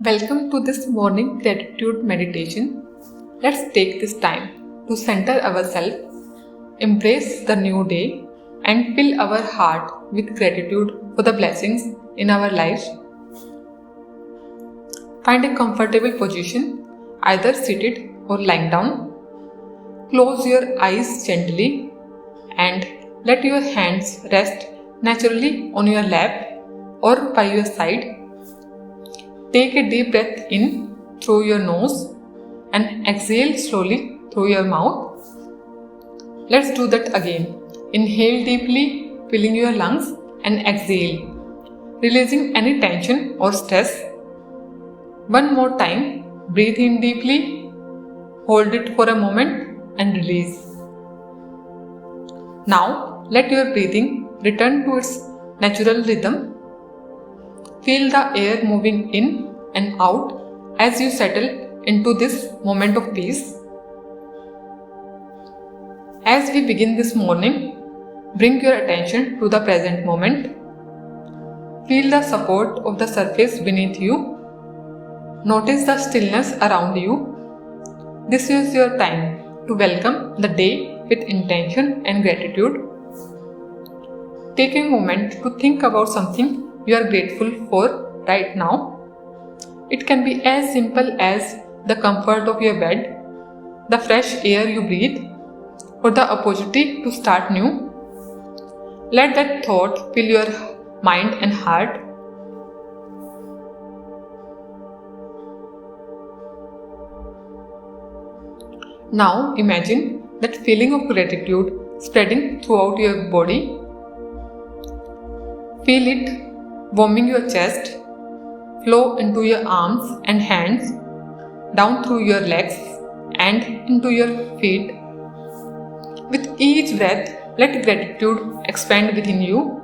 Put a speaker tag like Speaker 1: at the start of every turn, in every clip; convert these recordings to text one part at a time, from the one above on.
Speaker 1: Welcome to this morning gratitude meditation. Let's take this time to center ourselves, embrace the new day, and fill our heart with gratitude for the blessings in our lives. Find a comfortable position, either seated or lying down. Close your eyes gently and let your hands rest naturally on your lap or by your side. Take a deep breath in through your nose and exhale slowly through your mouth. Let's do that again. Inhale deeply, filling your lungs, and exhale, releasing any tension or stress. One more time, breathe in deeply, hold it for a moment, and release. Now, let your breathing return to its natural rhythm. Feel the air moving in and out as you settle into this moment of peace. As we begin this morning, bring your attention to the present moment. Feel the support of the surface beneath you. Notice the stillness around you. This is your time to welcome the day with intention and gratitude. Take a moment to think about something you are grateful for right now. It can be as simple as the comfort of your bed, the fresh air you breathe, or the opportunity to start new. Let that thought fill your mind and heart. Now imagine that feeling of gratitude spreading throughout your body. Feel it warming your chest, flow into your arms and hands, down through your legs and into your feet. With each breath, let gratitude expand within you,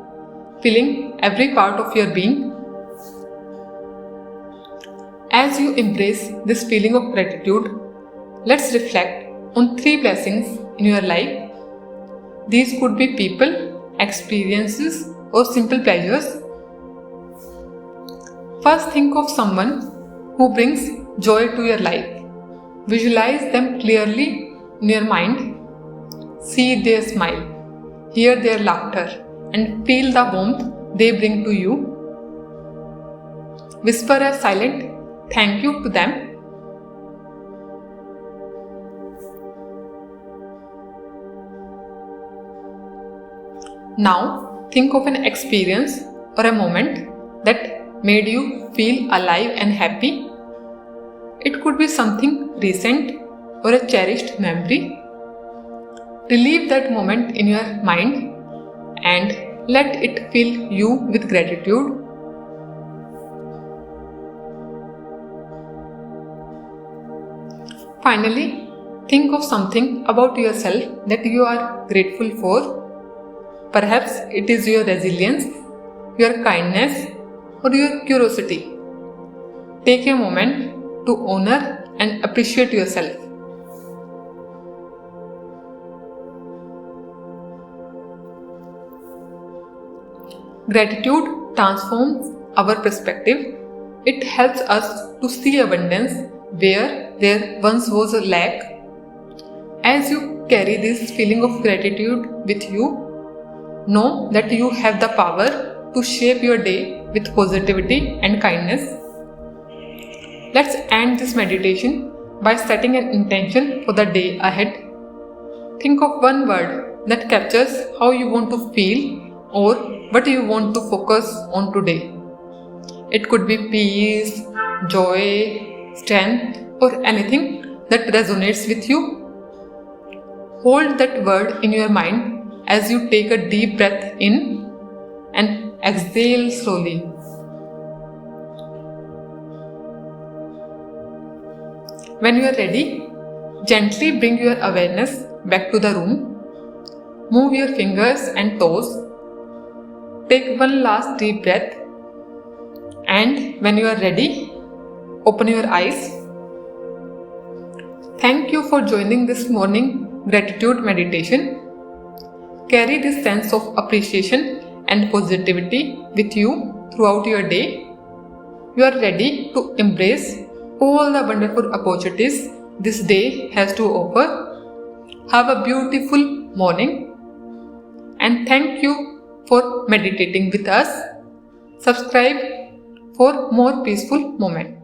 Speaker 1: filling every part of your being. As you embrace this feeling of gratitude, let's reflect on 3 blessings in your life. These could be people, experiences, or simple pleasures. First, think of someone who brings joy to your life. Visualize them clearly in your mind. See their smile, hear their laughter, and feel the warmth they bring to you. Whisper a silent thank you to them. Now, think of an experience or a moment that made you feel alive and happy. It could be something recent or a cherished memory. Relive that moment in your mind and let it fill you with gratitude. Finally, think of something about yourself that you are grateful for. Perhaps it is your resilience, your kindness, or your curiosity. Take a moment to honor and appreciate yourself. Gratitude transforms our perspective. It helps us to see abundance where there once was a lack. As you carry this feeling of gratitude with you, know that you have the power to shape your day with positivity and kindness. Let's end this meditation by setting an intention for the day ahead. Think of one word that captures how you want to feel or what you want to focus on today. It could be peace, joy, strength, or anything that resonates with you. Hold that word in your mind as you take a deep breath in and exhale slowly. When you are ready, gently bring your awareness back to the room. Move your fingers and toes. Take one last deep breath. And when you are ready, open your eyes. Thank you for joining this morning gratitude meditation. Carry this sense of appreciation and positivity with you throughout your day. you are ready to embrace all the wonderful opportunities this day has to offer. Have a beautiful morning and thank you for meditating with us. Subscribe for more peaceful moment.